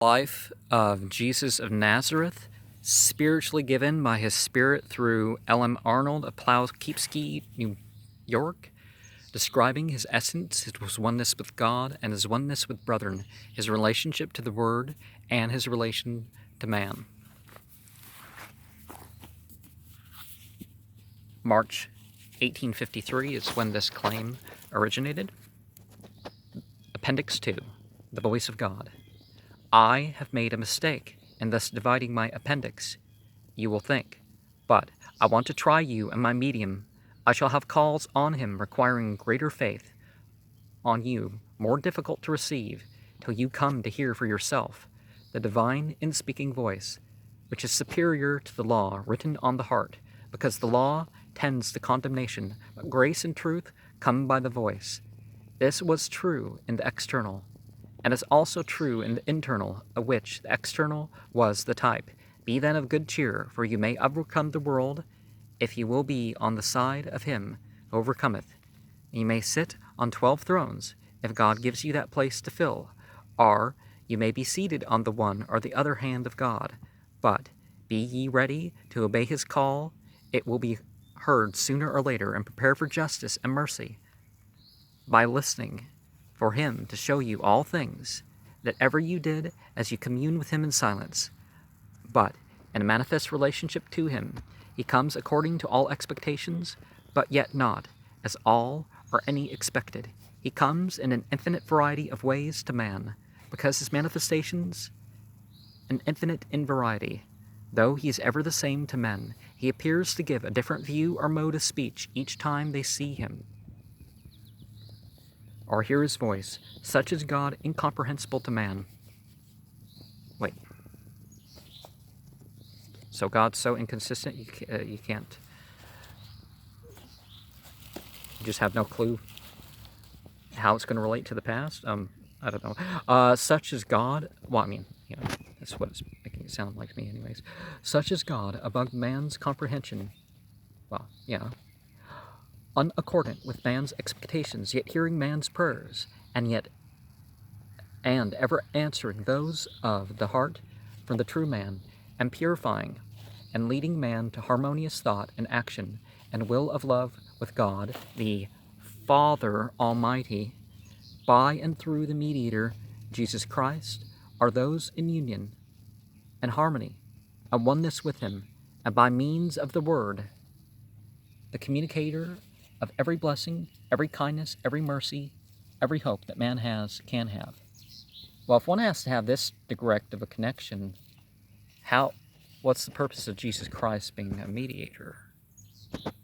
Life of Jesus of Nazareth, spiritually given by his Spirit through L.M. Arnold of Poughkeepsie, New York, describing his essence, his oneness with God and his oneness with brethren, his relationship to the Word, and his relation to man. March 1853 is when this claim originated. Appendix 2, the voice of God. I have made a mistake in thus dividing my appendix, you will think, but I want to try you and my medium. I shall have calls on him requiring greater faith, on you more difficult to receive, till you come to hear for yourself the divine in-speaking voice, which is superior to the law written on the heart, because the law tends to condemnation, but grace and truth come by the voice. This was true in the external, and is also true in the internal, of which the external was the type. Be then of good cheer, for you may overcome the world, if you will be on the side of him who overcometh. You may sit on 12 thrones, if God gives you that place to fill, or you may be seated on the one or the other hand of God. But be ye ready to obey his call, it will be heard sooner or later, and prepare for justice and mercy, by listening for him to show you all things that ever you did as you commune with him in silence. But in a manifest relationship to him, he comes according to all expectations, but yet not as all or any expected. He comes in an infinite variety of ways to man, because his manifestations an infinite in variety. Though he is ever the same to men, he appears to give a different view or mode of speech each time they see him or hear his voice. Such is God, incomprehensible to man. Wait. So God's so inconsistent you can't. You just have no clue how it's going to relate to the past. I don't know. Such is God. Well, I mean, that's what it's making it sound like to me, anyways. Such is God above man's comprehension. Well, unaccordant with man's expectations, yet hearing man's prayers, and ever answering those of the heart from the true man, and purifying and leading man to harmonious thought and action and will of love with God, the Father Almighty, by and through the mediator, Jesus Christ, are those in union and harmony and oneness with him, and by means of the Word, the communicator of every blessing, every kindness, every mercy, every hope that man can have. Well, if one has to have this direct of a connection, what's the purpose of Jesus Christ being a mediator?